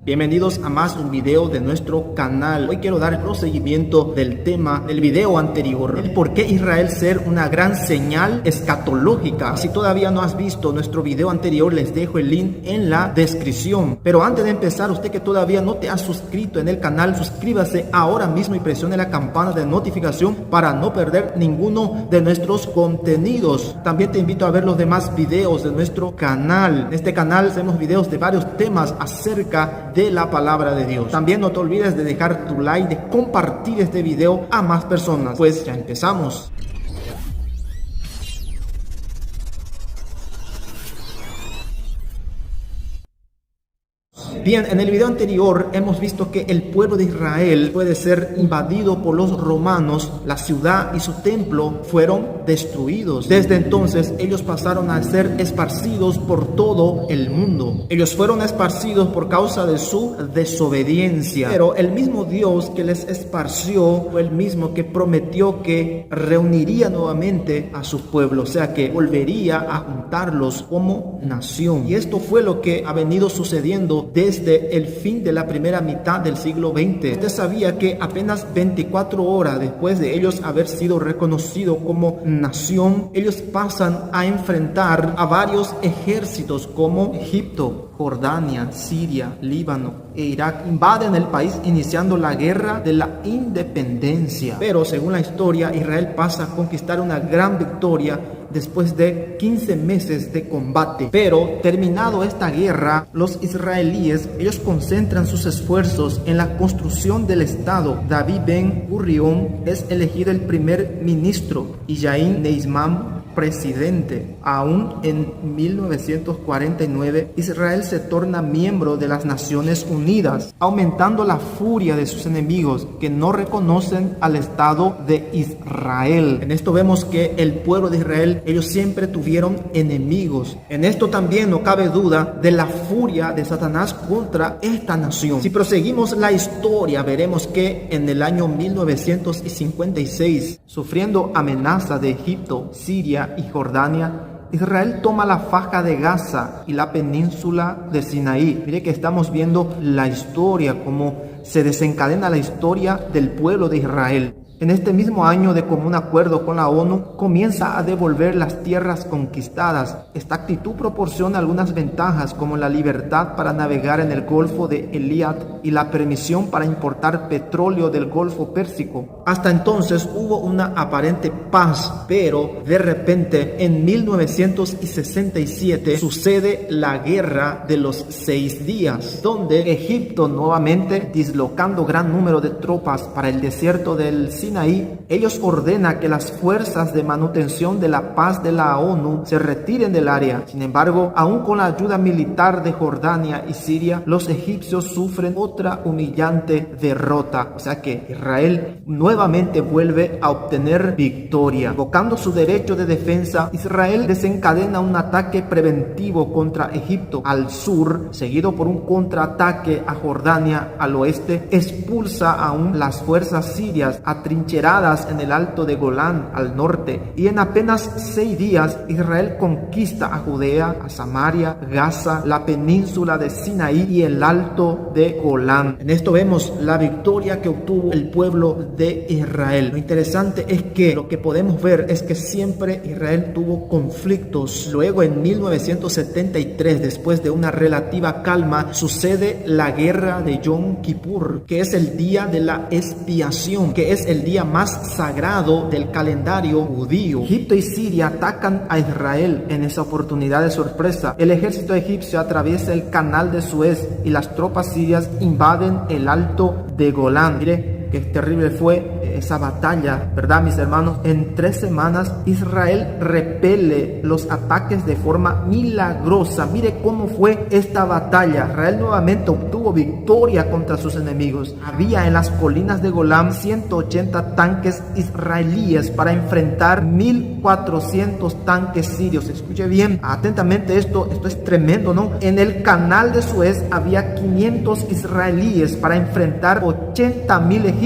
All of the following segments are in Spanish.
Bienvenidos a más un video de nuestro canal. Hoy quiero dar el proseguimiento del tema del video anterior, el por qué Israel ser una gran señal escatológica. Si todavía no has visto nuestro video anterior, les dejo el link en la descripción. Pero antes de empezar, usted que todavía no te ha suscrito en el canal, suscríbase ahora mismo y presione la campana de notificación para no perder ninguno de nuestros contenidos. También te invito a ver los demás videos de nuestro canal. En este canal hacemos videos de varios temas acerca de la palabra de Dios. También no te olvides de dejar tu like, de compartir este video a más personas. Pues ya empezamos. Bien, en el video anterior hemos visto que el pueblo de Israel puede ser invadido por los romanos. La ciudad y su templo fueron destruidos. Desde entonces ellos pasaron a ser esparcidos por todo el mundo. Ellos fueron esparcidos por causa de su desobediencia. Pero el mismo Dios que les esparció fue el mismo que prometió que reuniría nuevamente a su pueblo. O sea que volvería a juntarlos como nación. Y esto fue lo que ha venido sucediendo desde el fin de la primera mitad del siglo XX. Usted sabía que apenas 24 horas después de ellos haber sido reconocidos como nación, ellos pasan a enfrentar a varios ejércitos como Egipto, Jordania, Siria, Líbano e Irak. Invaden el país iniciando la guerra de la independencia. Pero según la historia, Israel pasa a conquistar una gran victoria después de 15 meses de combate. Pero terminado esta guerra, los israelíes, ellos concentran sus esfuerzos en la construcción del Estado. David ben Gurión es elegido el primer ministro y Yaín Neisman presidente. Aún en 1949, Israel se torna miembro de las Naciones Unidas, aumentando la furia de sus enemigos que no reconocen al Estado de Israel. En esto vemos que el pueblo de Israel, ellos siempre tuvieron enemigos. En esto también no cabe duda de la furia de Satanás contra esta nación. Si proseguimos la historia, veremos que en el año 1956, sufriendo amenaza de Egipto, Siria y Jordania, Israel toma la faja de Gaza y la península de Sinaí. Mire que estamos viendo la historia, cómo se desencadena la historia del pueblo de Israel. En este mismo año, de común acuerdo con la ONU, comienza a devolver las tierras conquistadas. Esta actitud proporciona algunas ventajas, como la libertad para navegar en el Golfo de Eliad y la permisión para importar petróleo del Golfo Pérsico. Hasta entonces hubo una aparente paz, pero de repente en 1967 sucede la Guerra de los 6 días, donde Egipto nuevamente, dislocando gran número de tropas para el desierto del Sinaí, ellos ordenan que las fuerzas de manutención de la paz de la ONU se retiren del área. Sin embargo, aún con la ayuda militar de Jordania y Siria, los egipcios sufren otra humillante derrota. O sea que Israel nuevamente vuelve a obtener victoria. Invocando su derecho de defensa, Israel desencadena un ataque preventivo contra Egipto al sur, seguido por un contraataque a Jordania al oeste. Expulsa aún las fuerzas sirias atrincheradas en el alto de Golán al norte, y en apenas 6 días Israel conquista a Judea, a Samaria, Gaza, la península de Sinaí y el alto de Golán. En esto vemos la victoria que obtuvo el pueblo de Israel. Lo interesante es que lo que podemos ver es que siempre Israel tuvo conflictos. Luego en 1973, después de una relativa calma, sucede la guerra de Yom Kippur, que es el día de la expiación, que es el día más sagrado del calendario judío. Egipto y Siria atacan a Israel en esa oportunidad de sorpresa. El ejército egipcio atraviesa el canal de Suez y las tropas sirias invaden el alto de Golán. Mire qué terrible fue esa batalla, ¿verdad, mis hermanos? En 3 semanas Israel repele los ataques de forma milagrosa. Mire cómo fue esta batalla. Israel nuevamente obtuvo victoria contra sus enemigos. Había en las colinas de Golán 180 tanques israelíes para enfrentar 1400 tanques sirios. Escuche bien, atentamente, esto es tremendo, ¿no? En el canal de Suez había 500 israelíes para enfrentar 80,000 egipcios.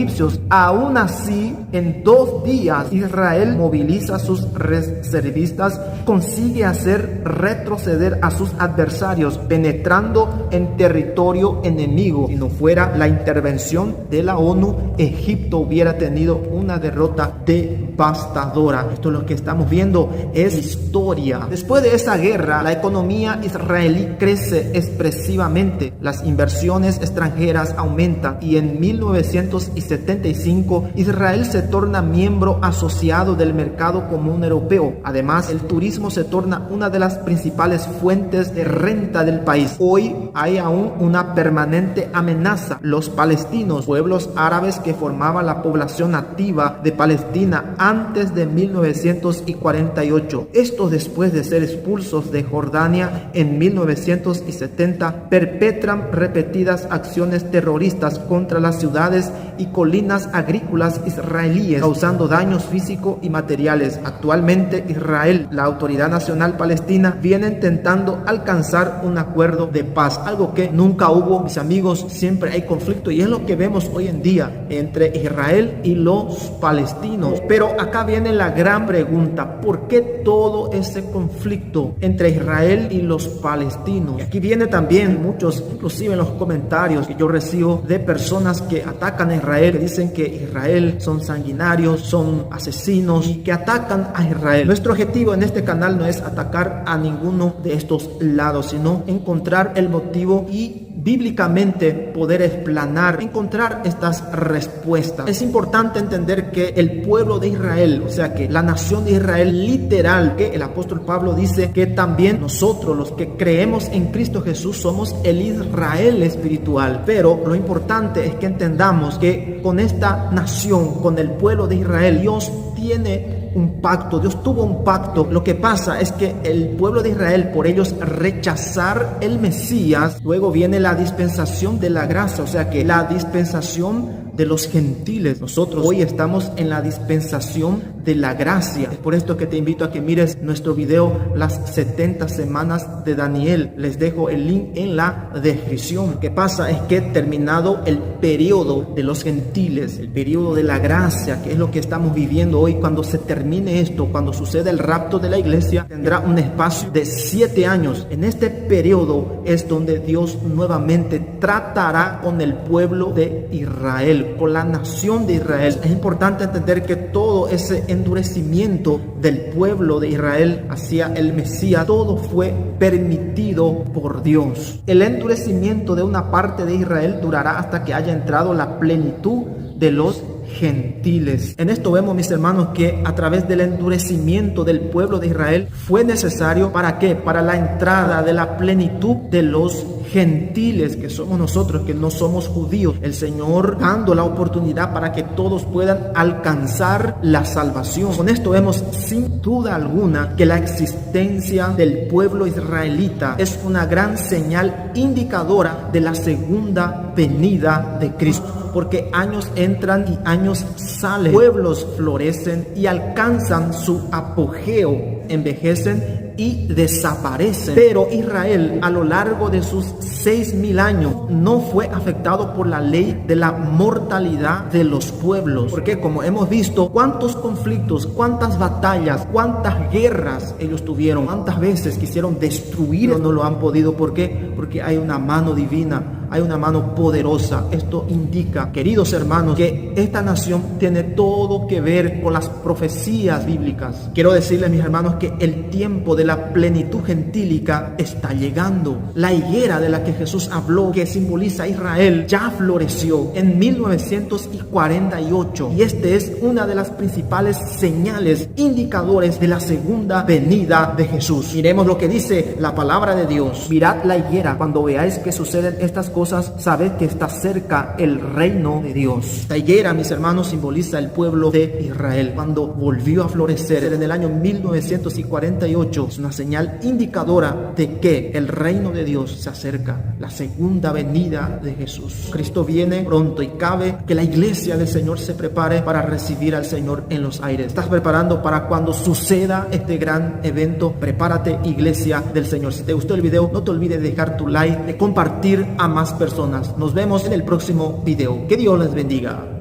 Aún así, En 2 días Israel moviliza a sus reservistas, consigue hacer retroceder a sus adversarios, penetrando en territorio enemigo. Si no fuera la intervención de la ONU, Egipto hubiera tenido una derrota devastadora. Esto es lo que estamos viendo, es historia. Después de esa guerra, la economía israelí crece expresivamente. Las inversiones extranjeras aumentan y en 1975 Israel se torna miembro asociado del mercado común europeo. Además, el turismo se torna una de las principales fuentes de renta del país. Hoy hay aún una permanente amenaza. Los palestinos, pueblos árabes que formaban la población nativa de Palestina antes de 1948, estos después de ser expulsos de Jordania en 1970, perpetran repetidas acciones terroristas contra las ciudades y colinas agrícolas israelíes, causando daños físicos y materiales. Actualmente Israel, la Autoridad Nacional Palestina, viene intentando alcanzar un acuerdo de paz, algo que nunca hubo, mis amigos. Siempre hay conflicto y es lo que vemos hoy en día entre Israel y los palestinos. Pero acá viene la gran pregunta: ¿por qué todo ese conflicto entre Israel y los palestinos? Y aquí viene también muchos, inclusive en los comentarios que yo recibo de personas que atacan a Israel, que dicen que Israel son sanguinarios, son asesinos y que atacan a Israel. Nuestro objetivo en este canal no es atacar a ninguno de estos lados, sino encontrar el motivo y bíblicamente poder explanar, encontrar estas respuestas. Es importante entender que el pueblo de Israel, o sea que la nación de Israel literal, que el apóstol Pablo dice que también nosotros los que creemos en Cristo Jesús somos el Israel espiritual. Pero lo importante es que entendamos que con esta nación, con el pueblo de Israel, Dios tiene un pacto, Dios tuvo un pacto. Lo que pasa es que el pueblo de Israel, por ellos rechazar el Mesías, luego viene la dispensación de la gracia, o sea que la dispensación de los gentiles. Nosotros hoy estamos en la dispensación de la gracia. Es por esto que te invito a que mires nuestro video, las 70 semanas de Daniel. Les dejo el link en la descripción. Lo que pasa es que terminado el periodo de los gentiles, el periodo de la gracia, que es lo que estamos viviendo hoy, cuando se termine esto, cuando suceda el rapto de la iglesia, tendrá un espacio de 7 años. En este periodo es donde Dios nuevamente tratará con el pueblo de Israel, con la nación de Israel. Es importante entender que todo ese endurecimiento del pueblo de Israel hacia el Mesías, todo fue permitido por Dios. El endurecimiento de una parte de Israel durará hasta que haya entrado la plenitud de los gentiles. En esto vemos, mis hermanos, que a través del endurecimiento del pueblo de Israel fue necesario, ¿para qué? Para la entrada de la plenitud de los gentiles, que somos nosotros, que no somos judíos. El Señor dando la oportunidad para que todos puedan alcanzar la salvación. Con esto vemos sin duda alguna que la existencia del pueblo israelita es una gran señal indicadora de la segunda venida de Cristo, porque años entran y años salen, pueblos florecen y alcanzan su apogeo, envejecen y desaparecen. Pero Israel, a lo largo de sus 6.000 años, no fue afectado por la ley de la mortalidad de los pueblos, porque como hemos visto, cuántos conflictos, cuántas batallas, cuántas guerras ellos tuvieron, cuántas veces quisieron destruir, pero no lo han podido. ¿Por qué? Porque hay una mano divina, hay una mano poderosa. Esto indica, queridos hermanos, que esta nación tiene todo que ver con las profecías bíblicas. Quiero decirles, mis hermanos, que el tiempo de la plenitud gentílica está llegando. La higuera de la que Jesús habló, que simboliza a Israel, ya floreció en 1948, y este es una de las principales señales, indicadores de la segunda venida de Jesús. Miremos lo que dice la palabra de Dios. Mirad la higuera, cuando veáis que suceden estas cosas, sabed que está cerca el reino de Dios. La higuera, mis hermanos, simboliza el pueblo de Israel. Cuando volvió a florecer en el año 1948, es una señal indicadora de que el reino de Dios se acerca, la segunda venida de Jesús. Cristo viene pronto y cabe que la iglesia del Señor se prepare para recibir al Señor en los aires. ¿Estás preparando para cuando suceda este gran evento? Prepárate, iglesia del Señor. Si te gustó el video, no te olvides de dejar tu like, de compartir a más personas. Nos vemos en el próximo video. Que Dios les bendiga.